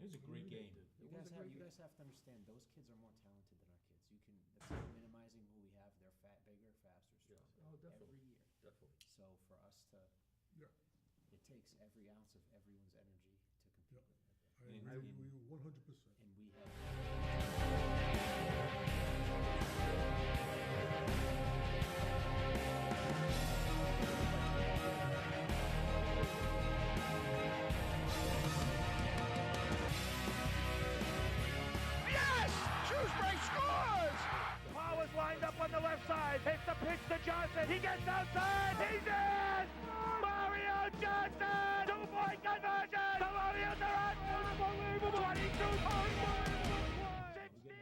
was a great game. You guys have to understand, those kids are more talented than our kids. That's not minimizing who we have. They're bigger, faster, stronger. Oh, definitely. Every year. Definitely. So for us to, Yeah. it takes every ounce of everyone's energy to compete. I agree with you 100%. And we have. Yes! Shrewsbury scores! Powers lined up on the left side. Hits the pitch to Johnson. He gets outside. He's in! Mario Johnson! Two-point conversion! The Warriors are up! Unbelievable! 22 points! 16.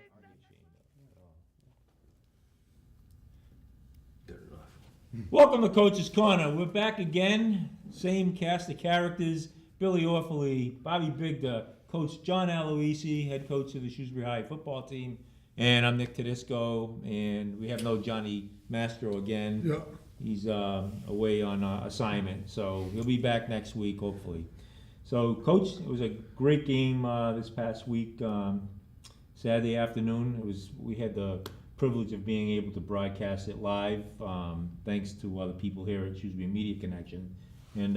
Good enough. Welcome to Coach's Corner. We're back again. Same cast of characters. Billy Orfaley, Bobby Bigda, Coach John Aloisi, head coach of the Shrewsbury High football team. And I'm Nick Tedisco, and we have no Johnny Mastro again. Yeah. He's away on assignment, so he'll be back next week, hopefully. So, Coach, it was a great game this past week, Saturday afternoon. We had the privilege of being able to broadcast it live, thanks to other people here at Shrewsbury Media Connection. And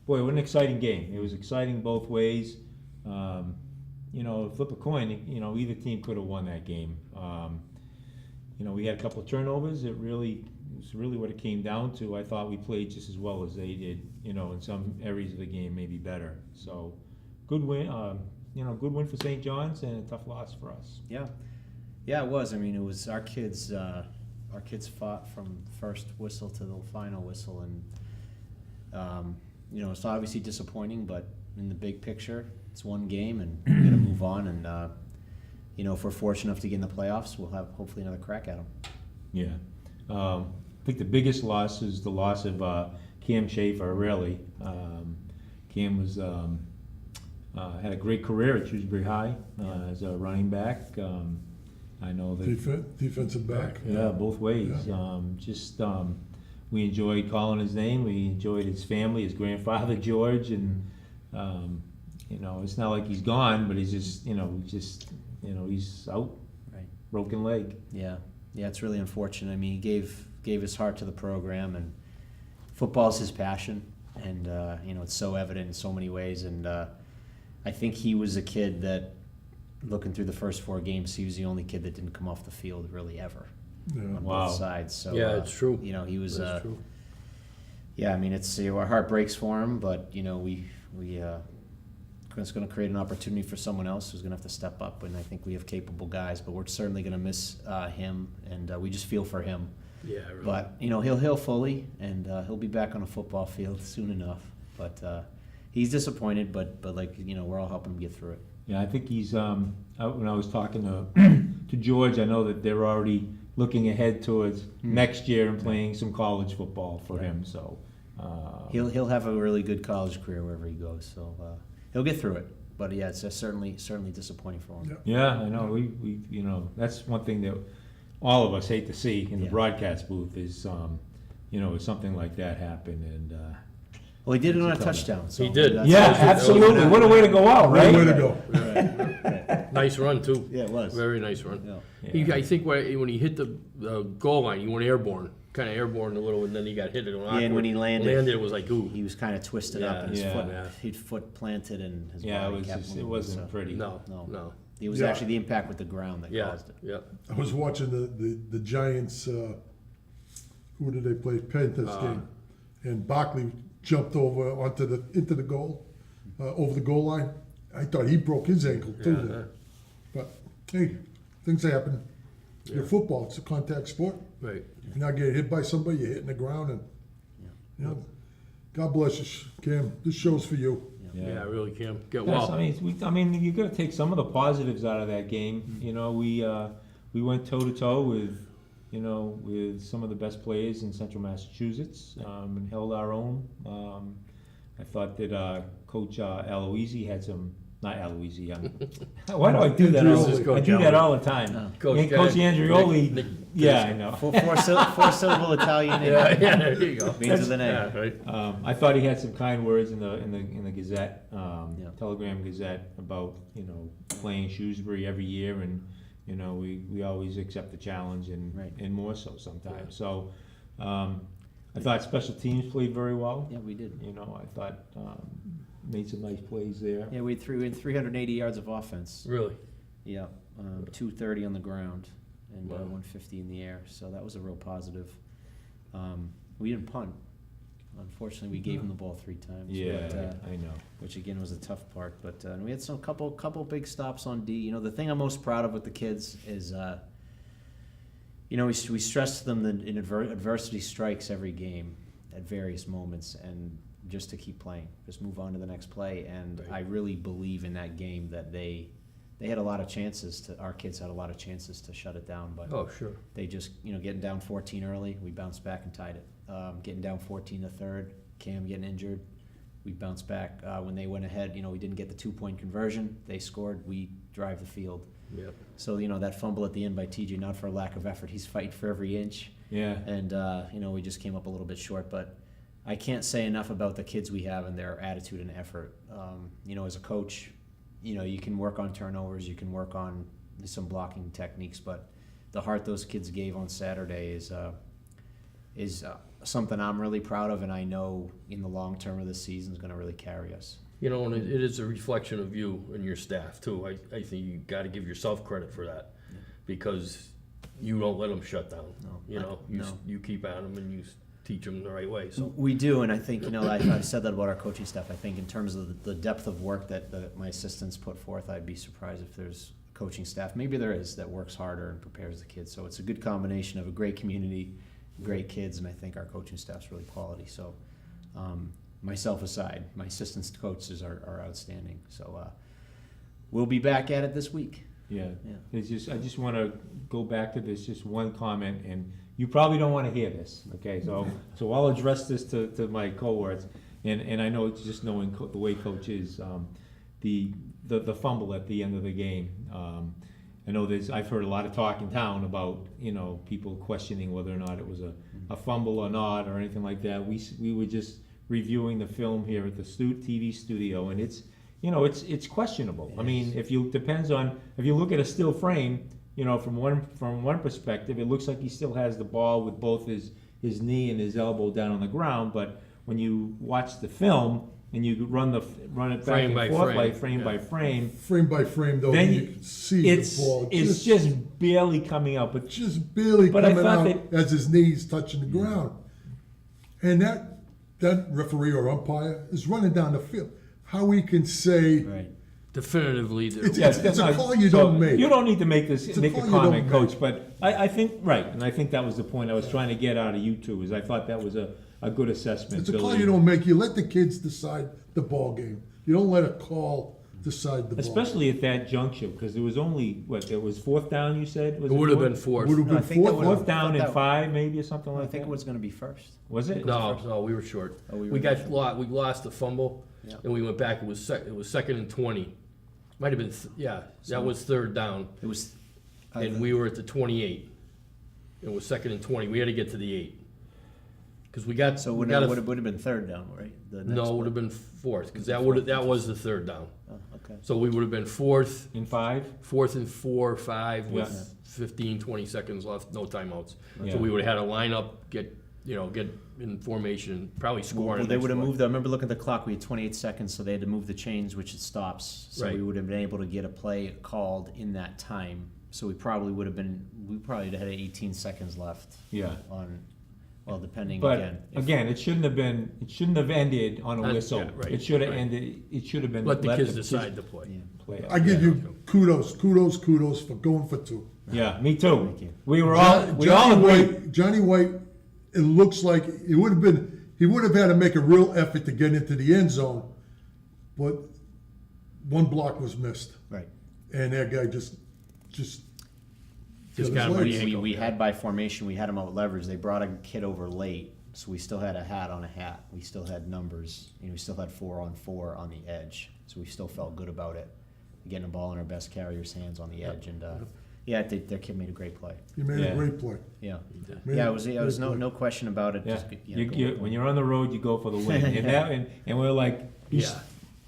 boy, what an exciting game! It was exciting both ways. Flip a coin. Either team could have won that game. We had a couple of turnovers. It was really what it came down to. I thought we played just as well as they did. In some areas of the game, maybe better. So, good win. Good win for St. John's and a tough loss for us. Yeah, it was. I mean, it was our kids. Our kids fought from first whistle to the final whistle, and it's obviously disappointing. But in the big picture, it's one game, and we're gonna move on. And if we're fortunate enough to get in the playoffs, we'll have hopefully another crack at them. Yeah. I think the biggest loss is the loss of Cam Schaefer, really. Cam was had a great career at Shrewsbury High as a running back. I know that Defensive back. Yeah, both ways. Yeah. We enjoyed calling his name. We enjoyed his family, his grandfather George, and it's not like he's gone, but he's he's out, Right. broken leg. Yeah, it's really unfortunate. I mean, he gave his heart to the program, and football's his passion, and it's so evident in so many ways. And I think he was a kid that, looking through the first 4 games, he was the only kid that didn't come off the field really ever Yeah. on Wow. both sides. So Yeah, it's true. He was. That's true. Yeah, I mean, it's our heart breaks for him, but it's going to create an opportunity for someone else who's going to have to step up, and I think we have capable guys, but we're certainly going to miss him, and we just feel for him. Yeah, really. But he'll heal fully, and he'll be back on a football field soon enough. But he's disappointed, but we're all helping him get through it. Yeah, I think he's. When I was talking to to George, I know that they're already looking ahead towards next year and playing some college football for him. So He'll have a really good college career wherever he goes. So he'll get through it. But yeah, it's certainly disappointing for him. Yeah. yeah, I know. We that's one thing that all of us hate to see in the Yeah. broadcast booth is something like that happen. And Well, he did it on a It's a tough touchdown. So He did. that's- yeah, was- absolutely. What a way to go out, Right right? way to go. Nice run, too. Yeah, it was. Very nice run. Yeah. I think when he hit the goal line, he went airborne. Kind of airborne a little, and then he got hit. Yeah, and when he landed, it was like, ooh. He was kind of twisted up, and his Yeah. foot, Yeah. his foot planted, and his Yeah, body kept moving. it wasn't so- pretty. No. It was Yeah. actually the impact with the ground that Yeah, caused it. yeah. I was watching the Giants. Who did they play? Panthers game, and Barkley jumped over into the goal, over the goal line. I thought he broke his ankle too. Yeah, there. But hey, things happen. Yeah. Your football, it's a contact sport. Right. If you're not getting hit by somebody, you're hitting the ground, and God bless you, Cam. This show's for you. Yeah, I really can. Get Yes, well. I mean, you got to take some of the positives out of that game. We went toe to toe with some of the best players in Central Massachusetts and held our own. I thought that Coach Aloisi had some not Aloisi. Why do I do that? Andreoli. I do that all the time. Coach Coach Jack- Andreoli. Nick- Yeah, I know. Four-syllable Italian name. Yeah, there you go. Means of the name. Yeah, right. I thought he had some kind words in the Gazette, Yeah. Telegram Gazette about playing Shrewsbury every year, and we always accept the challenge, and Right. and more so sometimes. So I thought special teams played very well. Yeah, we did. I thought made some nice plays there. Yeah, we had 380 yards of offense. Really. Yeah, 230 on the ground and Wow. 150 in the air. So that was a real positive. We didn't punt. Unfortunately, we gave them the ball 3 times. Yeah, but, I know. which again was a tough part. But we had some couple big stops on D. The thing I'm most proud of with the kids is, we stress to them that adversity strikes every game at various moments, and just to keep playing, just move on to the next play. And Right. I really believe in that game that they had a lot of chances our kids had a lot of chances to shut it down, but Oh, sure. they just, getting down 14 early, we bounced back and tied it. Getting down 14 the third, Cam getting injured, we bounced back. When they went ahead, we didn't get the 2-point conversion. They scored, we drive the field. Yep. So, that fumble at the end by TJ, not for a lack of effort, he's fighting for every inch. Yeah. And, we just came up a little bit short, but I can't say enough about the kids we have and their attitude and effort. As a coach, you can work on turnovers, you can work on some blocking techniques, but the heart those kids gave on Saturday is something I'm really proud of, and I know in the long term of the season is going to really carry us. And it is a reflection of you and your staff too. I think you got to give yourself credit for that, because you don't let them shut down. No, no. You keep at them and you teach them the right way. So We do, and I think, I've said that about our coaching staff. I think in terms of the depth of work that my assistants put forth, I'd be surprised if there's coaching staff, maybe there is, that works harder and prepares the kids. So it's a good combination of a great community, great kids, and I think our coaching staff's really quality. So myself aside, my assistants coaches are outstanding. So we'll be back at it this week. Yeah. Yeah. I just want to go back to this, just one comment, and you probably don't want to hear this, okay? So I'll address this to my cohorts, and I know it's just knowing the way Coach is, the fumble at the end of the game. I know I've heard a lot of talk in town about, people questioning whether or not it was a fumble or not, or anything like that. We were just reviewing the film here at the TV studio, and it's questionable. I mean, if you look at a still frame, from one perspective, it looks like he still has the ball with both his knee and his elbow down on the ground. But when you watch the film and you run it back Frame and by forth, frame, like frame yeah. by frame, Frame by frame, though, then you can see it's the ball just barely coming out. But just barely But I coming thought out as his knees touching the ground. And that referee or umpire is running down the field. How we can say Right. definitively, It's- yes, it's a not- call you so don't make. You don't need to make It's a a call you comment, don't make. Coach. But I think right, and I think that was the point I was trying to get out of you two. Is I thought that was a good assessment. it's a call Billy. you don't make. You let the kids decide the ball game. You don't let a call decide the ball. Especially at that juncture, because there was only, there was 4th down, you said? Was it would have been fourth? fourth. Would have No, I been think that fourth. would've- Fourth down I thought and that- 5, maybe, or something like I that? think it was going to be first. Was it? No, we were short. Oh, we we were got we lost the fumble, Yeah. and we went back. It was 2nd and 20. Might have been that was 3rd down, It was. and we were at the 28. It was 2nd and 20. We had to get to the 8 because we got So we it got a- would have been third down, right? The next no, it one. would have been 4th because that was the 3rd down. Oh, okay. So we would have been 4th In 5? 4th and 4, 5 with Yeah. 15, 20 seconds left, no timeouts. Yeah. So we would have had a lineup, get in formation, probably score. Well, on the they next would have play. moved. I remember looking at the clock. We had 28 seconds, so they had to move the chains, which it stops. So Right. we would have been able to get a play called in that time. So we probably would have been. We probably had 18 seconds left. Yeah. On, well, depending But again. again, it shouldn't have been. It shouldn't have ended on a whistle. yeah, right, It should have right. ended. It should have been. Let the kids decide to play. Yeah. Play out. I give Yeah. you kudos for going for 2. Yeah, me too. Thank you. We were all. We all agreed. Johnny White, it looks like it would have been. He would have had to make a real effort to get into the end zone, but one block was missed, Right. and that guy just Just got got his legs. We had by formation. We had him out leverage. They brought a kid over late, so we still had a hat on a hat. We still had numbers. We still had 4-on-4 on the edge. So we still felt good about it, getting the ball in our best carrier's hands on the edge, and yeah, their kid made a great play. He made Yeah. a great play. Yeah, Made yeah, a it was great play. no question about it. Yeah, Just, when you're on the road, you go for the win, and and we're like, Yeah.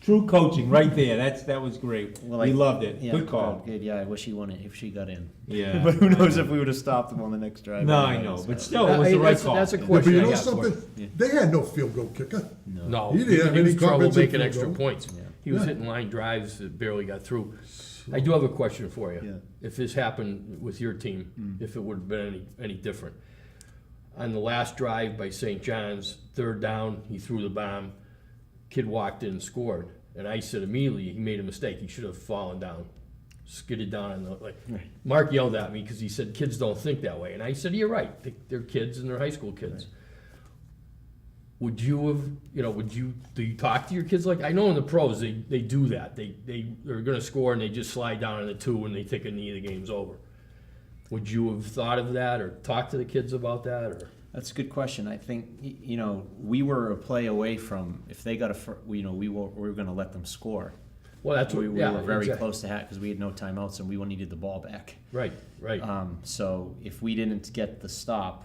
true coaching right there. That was great. Well, We loved it. Yeah, Good call. Good. Yeah, I wish he won it if she got in. Yeah. But who knows if we would have stopped him on the next drive? No, I anyway, know, so- but still, it was the right That's- call. That's a Yeah, but question you I know got for something? you. They had no field goal kicker. No, He didn't have he was any trouble comprehensive making field extra goal. points. Yeah. He was Yeah. hitting line drives that barely got through. I do have a question for you. Yeah. If this happened with your team, if it would have been any different. On the last drive by St. John's, 3rd down, he threw the bomb, kid walked in and scored. And I said immediately, he made a mistake. He should have fallen down, skidded down. On the, like, Mark yelled at me because he said, kids don't think that way. And I said, you're right. They're kids and they're high school kids. Would you have, do you talk to your kids like, I know in the pros, they do that. They're gonna score and they just slide down in the 2 and they take a knee, the game's over. Would you have thought of that or talked to the kids about that or? That's a good question. I think we were a play away from if they got we were going to let them score. Well, that's what, We yeah. were very exactly. close to because we had no timeouts and we needed the ball back. Right. So if we didn't get the stop,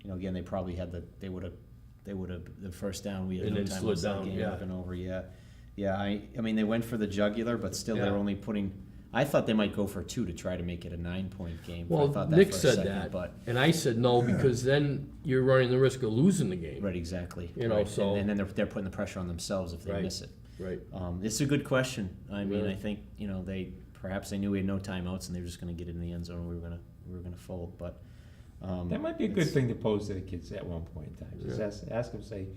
again they probably had they would have the first down. We had And no then timeouts. slid That down, game yeah. would have been over. Yeah. I mean they went for the jugular, but still Yeah. they're only putting. I thought they might go for 2 to try to make it a 9-point game. I Well, thought that Nick for a said second, that, but and I said no because then you're running the risk of losing the game. right, exactly. Right. So and then they're putting the pressure on themselves if they Right. miss it. Right. It's a good question. I mean, Yeah. I think they knew we had no timeouts and they were just going to get in the end zone. And we were gonna fold, but That might be a good thing to pose to the kids at one point in time. Just ask them, say,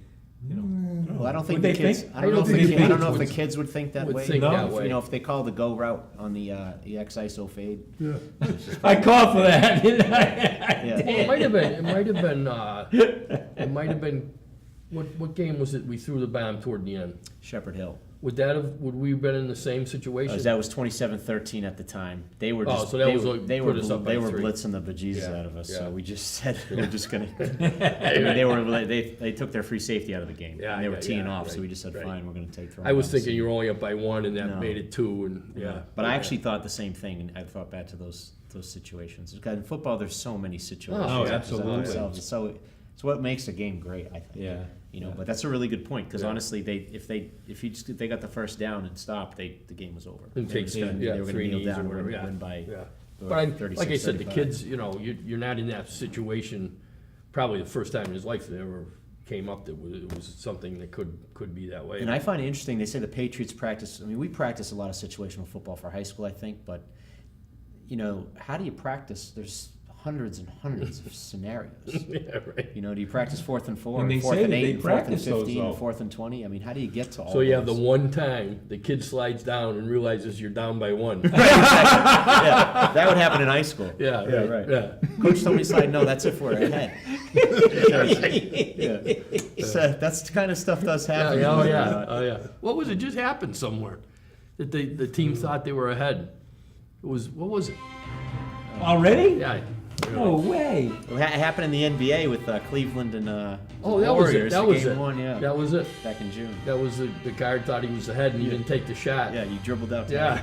Well, I don't think Would the they kids. think? I don't know if Would they the, I don't think? know if the kids would think that Would way. think No? that way. If they call the go route on the X-ISO fade. Yeah. I called for that, didn't I? Yeah. Well, it might have been. It might have been. What game was it? We threw the bomb toward the end. Shepherd Hill. Would we have been in the same situation? That was 27-13 at the time. They were just Oh, so that they, was were- what they put were us up by they were 3. blitzing the bejesus Yeah, out of us. yeah. So we just said we're just gonna. They took their free safety out of the game. Yeah, and they were yeah, teeing yeah, off. So right, we just said, right. fine, we're gonna take. I was throwdowns. thinking you were only up by 1, and that No. made it 2, and yeah. But I actually thought the same thing, and I thought back to those situations. Because in football, there's so many situations. Oh, that present absolutely. themselves. It's what makes a game great, I think. Yeah. But that's a really good point because Yeah. honestly, if they got the first down and stopped, the game was over. It takes They were gonna- they were gonna 3 kneel knees down or and whatever. Yeah. win by Yeah. But like I said, the 36-35. kids, you're not in that situation. Probably the first time in his life that ever came up that it was something that could be that way. And I find it interesting. They say the Patriots practice. I mean, we practice a lot of situational football for high school, I think. But how do you practice? There's hundreds and hundreds of scenarios. yeah, right. Do you practice 4th and 4, And they 4th say and that 8, they and 4th and practice those, 15, and though. 4th and 20? I mean, how do you get to all? So you have the those? one time the kid slides down and realizes you're down by 1. Yeah, that would happen in high school. Yeah, right. Yeah. Coach told me slide. No, that's if we're ahead. Yeah. So that's the kind of stuff does happen. Oh yeah. What was it? Just happened somewhere that the team thought they were ahead. What was it? Already? Yeah. No way. It happened in the NBA with Cleveland and Oh, that was it. Warriors. That was game it. 1, yeah. That was it. Back in June. That was the guard thought he was ahead and he didn't take the shot. Yeah, you dribbled out. To Yeah.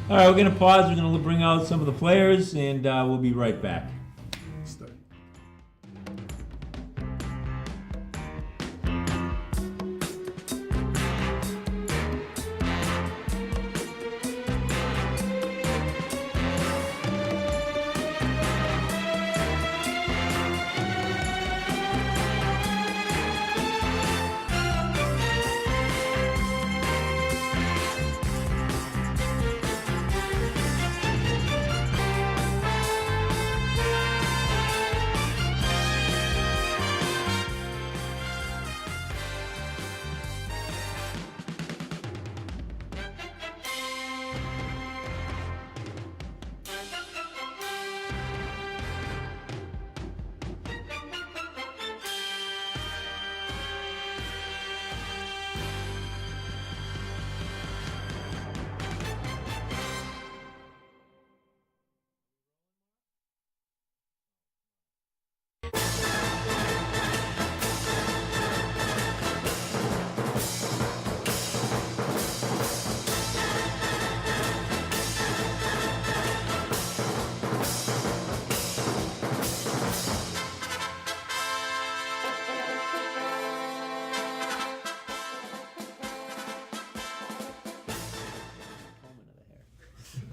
All right, we're going to pause. We're going to bring out some of the players, and we'll be right back. Stay.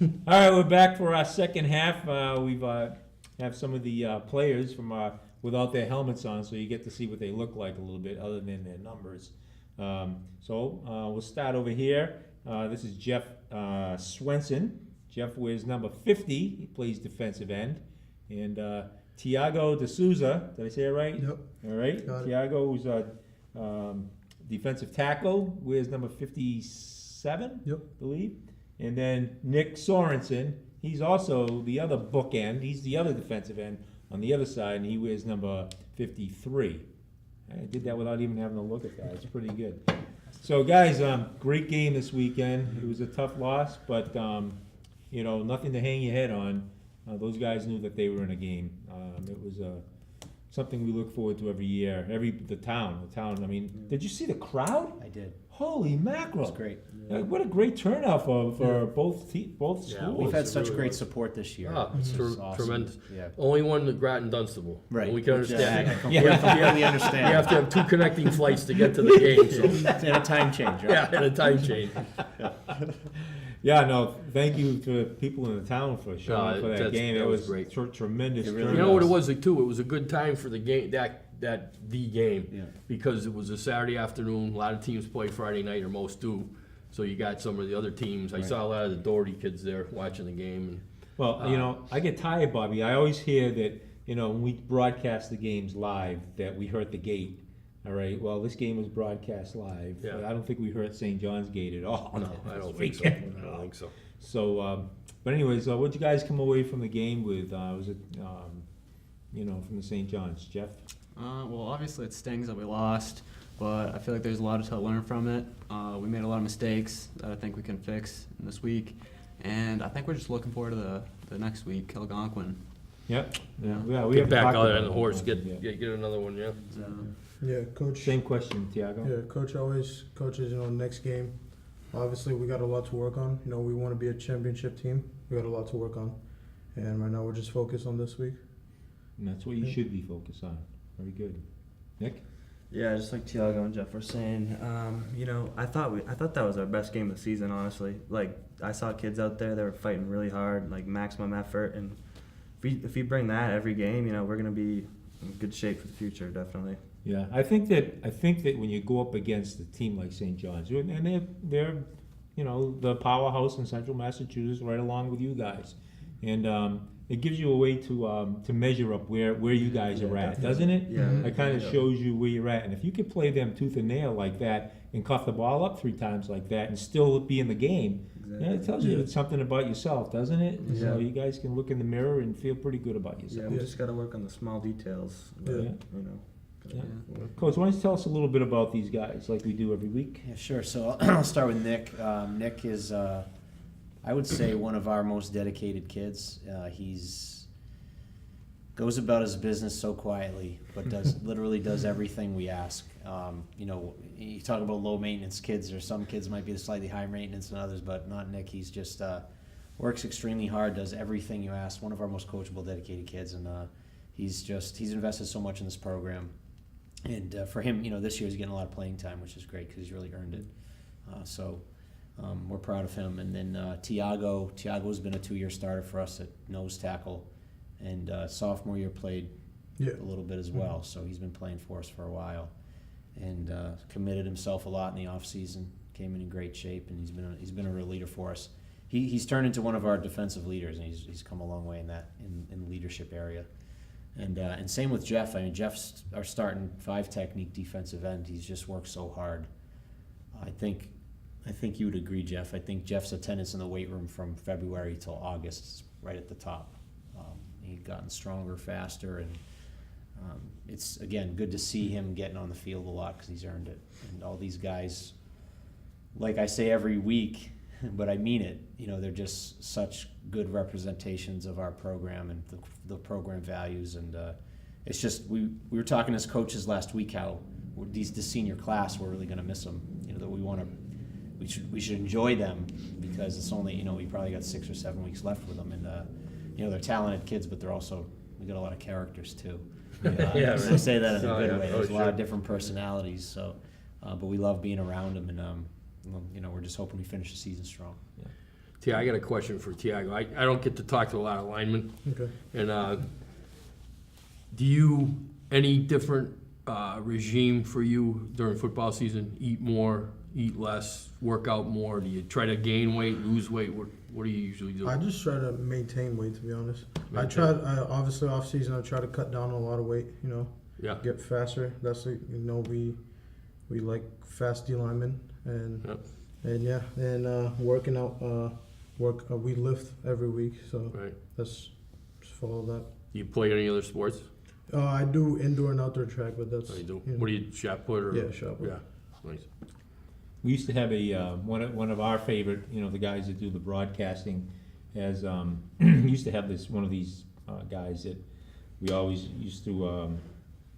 All right, we're back for our second half. We've have some of the players from without their helmets on, so you get to see what they look like a little bit, other than their numbers. We'll start over here. This is Jeff Swenson. Jeff wears number 50. He plays defensive end. And Tiago De Souza, did I say it right? Yep. All right. Got it. Tiago, who's a defensive tackle, wears number 57, Yep. I believe. And then Nick Sorensen, he's also the other bookend. He's the other defensive end on the other side, and he wears number 53. I did that without even having to look at that. It's pretty good. So, guys, great game this weekend. It was a tough loss, but, nothing to hang your head on. Those guys knew that they were in a game. It was something we look forward to every year. The town. I mean, did you see the crowd? I did. Holy mackerel! It was great. What a great turnout for both schools. We've had It such really great was. support this year. Ah, This it's is awesome. tremendous. Yeah. Only one to Groton Dunstable. Right. And we can Which, understand. I that. completely understand. You have to have 2 connecting flights to get to the game, so. And a time change, right? Yeah, and a time change. Yeah, no, thank you to people in the town for showing up for that that's- game. that It was was great. Tremendous. It really You know what it turnout. was too? It was a good time for the game, the game. Yeah. Because it was a Saturday afternoon. A lot of teams play Friday night, or most do. So you got some of the other teams. I saw a lot of the Doherty kids there watching the game. Well, I get tired, Bobby. I always hear that, when we broadcast the games live, that we hurt the gate. All right, well, this game was broadcast live. Yeah. I don't think we hurt St. John's Gate at all. No, I don't think so. weekend. I don't think so. So, but anyways, what'd you guys come away from the game with? Was it, from the St. John's? Jeff? Well, obviously it stings that we lost, but I feel like there's a lot to learn from it. We made a lot of mistakes that I think we can fix in this week, and I think we're just looking forward to the next week, Algonquin. Yep. Yeah. Yeah, we Get haven't back talked out about on the it. horse. Yeah. Get another one. Yeah. So, Yeah, coach. Same question, Tiago. Yeah, coach always coaches. Next game. Obviously, we got a lot to work on. We want to be a championship team. We got a lot to work on, and right now we're just focused on this week. And that's what you should be focused on. Very good. Nick? Yeah, just like Tiago and Jeff were saying, I thought that was our best game of the season. Honestly, like I saw kids out there that were fighting really hard, like maximum effort, and if we bring that every game, we're gonna be in good shape for the future, definitely. Yeah, I think that when you go up against a team like St. John's, and they're the powerhouse in Central Massachusetts, right along with you guys, and it gives you a way to measure up where you guys are at, doesn't it? Yeah. It kind of shows you where you're at, and if you could play them tooth and nail like that and cuff the ball up 3 times like that and still be in the game, it tells you something about yourself, doesn't it? So you guys can look in the mirror and feel pretty good about Yeah, yourself. we just gotta work on the small details. Yeah. Yeah. Coach, why don't you tell us a little bit about these guys, like we do every week? Yeah, sure. So I'll start with Nick. Nick is, I would say, one of our most dedicated kids. He's goes about his business so quietly, but literally does everything we ask. You talk about low maintenance kids, or some kids might be slightly high maintenance than others, but not Nick. He's just works extremely hard, does everything you ask. One of our most coachable, dedicated kids, and he's invested so much in this program. And for him, this year he's getting a lot of playing time, which is great because he's really earned it. We're proud of him. And then Tiago's been a 2-year starter for us at nose tackle, and sophomore year played Yeah. a little bit as well. So he's been playing for us for a while, and committed himself a lot in the off season. Came in great shape, and he's been a real leader for us. He's turned into one of our defensive leaders, and he's come a long way in that in leadership area. And same with Jeff. I mean, Jeff's our starting 5 technique defensive end. He's just worked so hard. I think you would agree, Jeff. I think Jeff's attendance in the weight room from February till August is right at the top. He's gotten stronger, faster, and it's, again, good to see him getting on the field a lot because he's earned it. And all these guys, like I say every week, but I mean it, they're just such good representations of our program and the program values. And it's just, we were talking as coaches last week how the senior class, we're really going to miss them. That we should enjoy them because it's only, we probably got 6 or 7 weeks left with them. And, they're talented kids, but we got a lot of characters too. Yeah, So I right. say that in a Oh, good yeah. way. Oh, There's a lot sure. of different personalities. So, but we love being around them, and we're just hoping we finish the season strong. I got a question for Tiago. I don't get to talk to a lot of linemen, Okay. and do you, any different regime for you during football season? Eat more, eat less, work out more? Do you try to gain weight, lose weight? What do you usually do? I just try to maintain weight, to be honest. Maintain. Obviously off season, I try to cut down a lot of weight. Yeah. Get faster. That's we like fast D linemen and Yep. and yeah, and working out. We lift every week, so Right. that's just follow that. Do you play any other sports? I do indoor and outdoor track, but that's Oh, you do. you know, What do you, shot put or? Yeah, shot put. Yeah, nice. We used to have one of our favorite, the guys that do the broadcasting, has used to have one of these guys that we always used to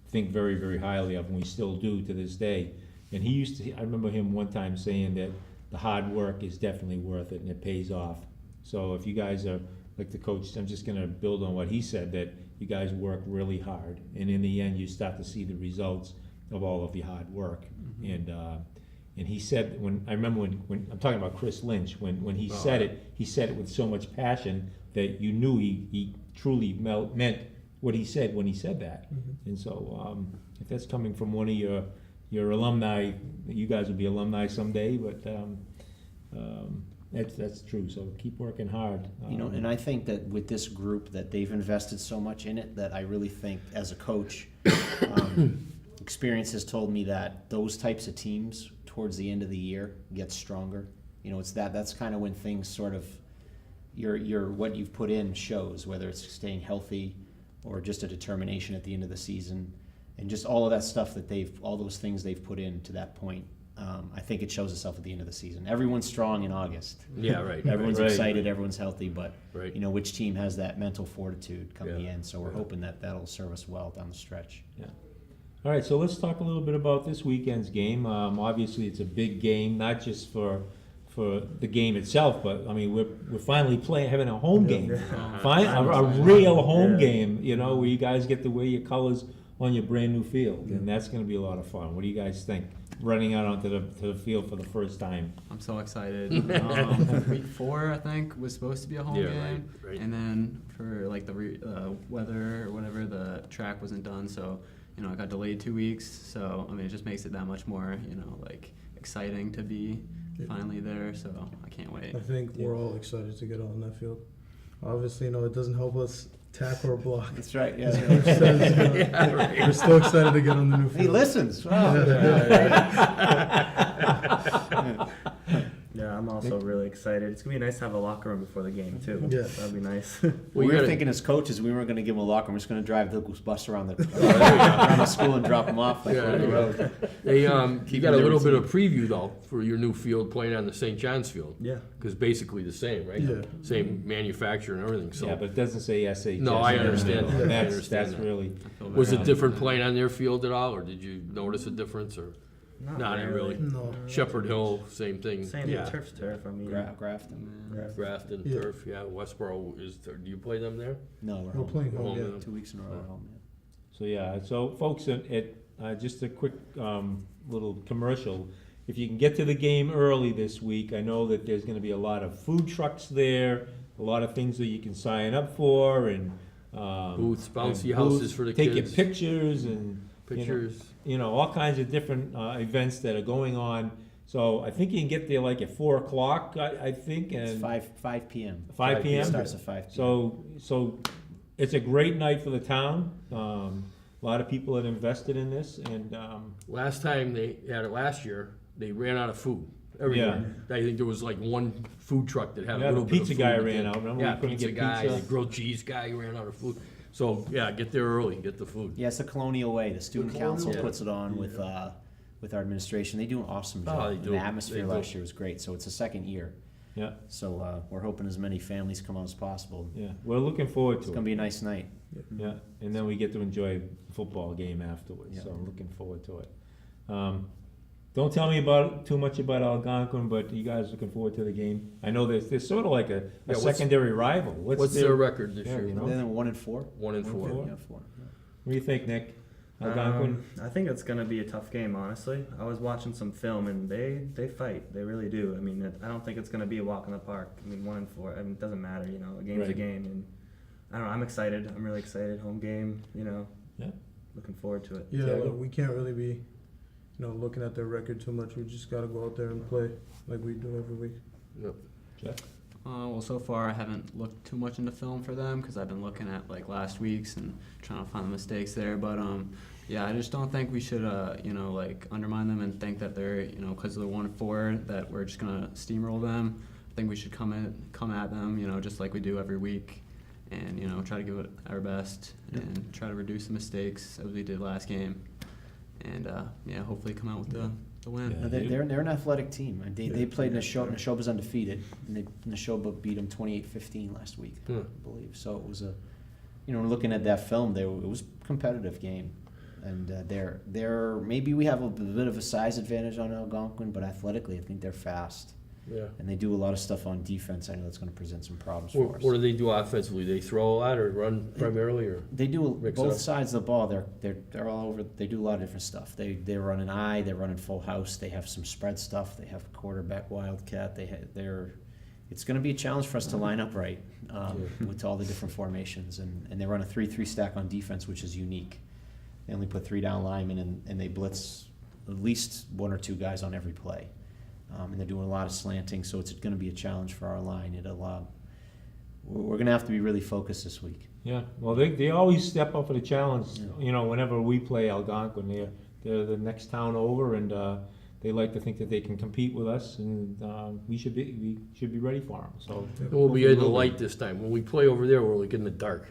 think very, very highly of, and we still do to this day. And I remember him one time saying that the hard work is definitely worth it and it pays off. So if you guys are like the coach, I'm just gonna build on what he said, that you guys work really hard, and in the end, you start to see the results of all of your hard work. And he said, when I'm talking about Chris Lynch, when he said it with so much passion that you knew he truly meant what he said when he said that. And so if that's coming from one of your alumni, you guys will be alumni someday, but that's true. So keep working hard. And I think that with this group, that they've invested so much in it, that I really think as a coach, experience has told me that those types of teams towards the end of the year get stronger. It's that's kind of when things sort of your what you've put in shows, whether it's staying healthy or just a determination at the end of the season, and just all of that stuff all those things they've put in to that point. I think it shows itself at the end of the season. Everyone's strong in August. Yeah, right. Everyone's Right. excited, everyone's healthy, but Right. which team has that mental fortitude come the Yeah. end. So we're hoping that that'll serve us well down the stretch. All right, so let's talk a little bit about this weekend's game. Obviously, it's a big game, not just for the game itself, but I mean, we're finally having a home game, a real home game. Where you guys get to wear your colors on your brand new field, and that's going to be a lot of fun. What do you guys think? Running out onto the field for the first time. I'm so excited. Week 4, I think, was supposed to be a home Yeah, game, right. and then for like the weather or whatever, the track wasn't done, so it got delayed 2 weeks. So I mean, it just makes it that much more like exciting to be finally there. So I can't wait. I think we're all excited to get on that field. Obviously, it doesn't help us tackle or block. That's right. We're still excited to get on the new field. He listens. Yeah, I'm also really excited. It's gonna be nice to have a locker room before the game too. Yeah. That'd be nice. We were gotta- thinking as coaches, we weren't going to give him a locker room. We're just going to drive the bus around the school and drop him off like Yeah, on the yeah. road. Hey, you Keep got a them little bit routine. of preview though for your new field playing on the St. John's field. Yeah. Because basically the same, right? Yeah. Same manufacturer and everything. So Yeah, but it doesn't say SHS. No, I understand And that. I That's understand that. really. I feel was very it different playing on their field at all, or did you notice a difference, or not really? No. Shepherd Hill, same thing. Same. Yeah. Turf's turf. I mean. Grafton. Grafton, Yeah. Turf. Yeah. Westboro is. Do you play them there? No, we're We're home. playing home, Home, yeah. 2 weeks in a row at home. So yeah, so folks, just a quick little commercial. If you can get to the game early this week, I know that there's going to be a lot of food trucks there, a lot of things that you can sign up for, and Booths, bouncy and houses booths, for the take kids. your pictures and Pictures. all kinds of different events that are going on. So I think you can get there like at 4 o'clock, I think, and It's 5 p.m. 5 It p.m. starts at 5 p.m. So it's a great night for the town. A lot of people have invested in this, and Last time they had it last year, they ran out of food. Everywhere. I think there was like one food truck that had Yeah, a the little bit of pizza food. guy that ran they- out. Remember, Yeah, we couldn't pizza get guy, pizza? the grilled cheese guy ran out of food. So yeah, get there early, get the food. Yeah, it's the Colonial Way. The student council Colonial- puts it on with our administration. They do an awesome job. Oh, they And do. the atmosphere They do. last year was great, so it's the second year. yeah, So we're hoping as many families come out as possible. yeah, we're looking forward It's to gonna it. be a nice night. Yeah, and then we get to enjoy the football game afterwards. Yeah. So I'm looking forward to it. Don't tell me too much about Algonquin, but you guys looking forward to the game. I know there's sort of like a Yeah, what's- secondary rival. What's their record this Yeah, year? you know? And then 1 and 4. 1 and 4. Four. Yeah, 4. What do you think, Nick? Algonquin? I think it's gonna be a tough game, honestly. I was watching some film and they fight. They really do. I mean, I don't think it's gonna be a walk in the park. I mean, 1-4. I mean, it doesn't matter. You know, a game's a Right. game, and I don't know. I'm excited. I'm really excited. Home game. You know. Yeah. Looking forward to it. Yeah, Thiago? look, we can't really be, looking at their record too much. We just gotta go out there and play like we do every week. Jeff? Well, so far I haven't looked too much into film for them because I've been looking at like last week's and trying to find the mistakes there. But yeah, I just don't think we should, like undermine them and think that they're, because they're 1-4, that we're just gonna steamroll them. I think we should come at them, just like we do every week, and try to give it our best and try to reduce the mistakes as we did last game, and yeah, hopefully come out with the win. Yeah. No, they're an athletic team. They played Neshoba. Neshoba's undefeated, and Neshoba beat them 28-15 last week, I believe. So it was a, looking at that film, it was a competitive game, and they're maybe we have a bit of a size advantage on Algonquin, but athletically, I think they're fast, Yeah. and they do a lot of stuff on defense. I know that's going to present some problems for us. What do they do offensively? They throw a lot or run primarily, or? They do Mix it both up. sides of the ball. They're all over. They do a lot of different stuff. They run an eye. They're running full house. They have some spread stuff. They have quarterback wildcat. They're. It's going to be a challenge for us to line up right with all the different formations, and they run a 3-3 stack on defense, which is unique. They only put 3 down linemen, and they blitz at least 1 or 2 guys on every play, and they're doing a lot of slanting. So it's going to be a challenge for our line. We're going to have to be really focused this week. Yeah, well, they always step up for the challenge, whenever we play Algonquin. They're the next town over, and they like to think that they can compete with us, and we should be ready for them. So We'll be in the light this time. When we play over there, we're like in the dark.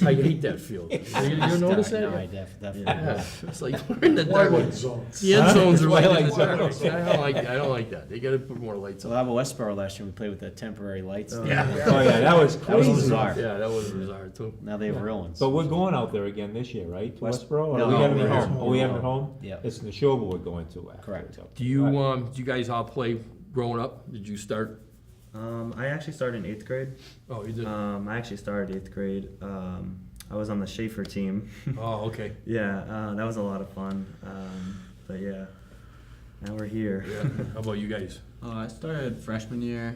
I hate that field. You notice that? No, I definitely. Yeah, it's like we're in the dark. Twilight zones. The end zones are right in the Twilight dark. zone. I don't like that. They gotta put more lights So on. how about Westboro last year? We played with the temporary lights. oh yeah, that was That was crazy. bizarre. Yeah, that was bizarre too. Now they have real ones. But we're going out there again this year, right? To West- Westboro? Or No, we have it we're at home? home. Oh, we have it at home? Yeah. It's Neshoba we're going to after. Correct. So- Do you All right. did you guys all play growing up? Did you start? I actually started in 8th grade. Oh, you did. I actually started 8th grade. I was on the Schaefer team. Oh, okay. Yeah, that was a lot of fun. But yeah, now we're here. Yeah. How about you guys? I started freshman year.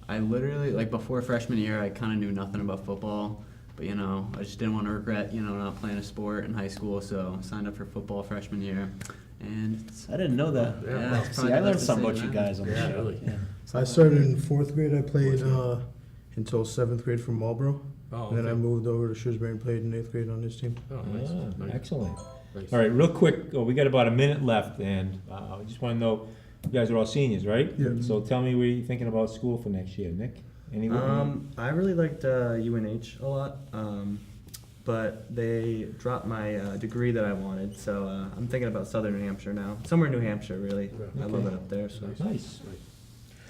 I literally, like before freshman year, I kind of knew nothing about football. But, I just didn't want to regret, not playing a sport in high school. So I signed up for football freshman year. And it's, I didn't know that. Yeah, it's See, probably I the learned best something about decision you I guys on the Yeah, show. really. Yeah. I started in 4th grade. I played until 7th grade for Marlboro. Oh, And then I okay. moved over to Shrewsbury and played in 8th grade on his team. Oh, nice. Ah, Nice. excellent. Nice. All right, real quick, we got about a minute left, and I just want to know, you guys are all seniors, right? Yeah. So tell me what you're thinking about school for next year, Nick? Anyone? I really liked UNH a lot, but they dropped my degree that I wanted, so I'm thinking about Southern New Hampshire now. Somewhere in New Hampshire, really. I love it up there. So. Nice.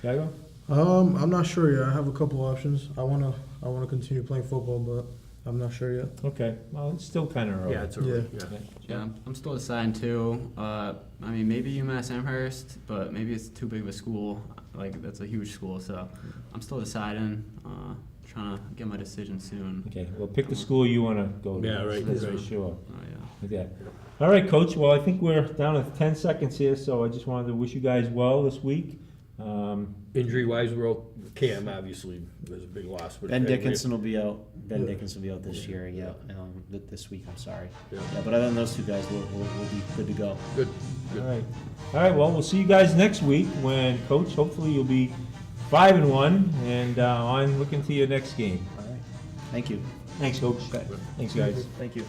Thiago? I'm not sure yet. I have a couple options. I wanna continue playing football, but I'm not sure yet. Okay, well, it's still kind of early. Yeah, it's early. Yeah. Yeah. yeah, I'm still deciding too. Maybe UMass Amherst, but maybe it's too big of a school. Like, that's a huge school, so I'm still deciding. Trying to get my decision soon. Okay, well, pick the school you want to go to. Yeah, right, That's for right. sure. Oh, yeah. Yeah. All right, Coach, well, I think we're down to 10 seconds here, so I just wanted to wish you guys well this week. Injury wise, we're all, Cam obviously was a big loss. But Ben Dickinson will be out. Ben Dickinson will be out this year. Yeah, this week. I'm sorry. Yeah. Yeah, but other than those two guys, we'll be good to go. Good. All right, well, we'll see you guys next week when, Coach, hopefully you'll be 5-1 and on looking to your next game. All right. Thank you. Thanks, Coach. Thanks, guys. Thank you.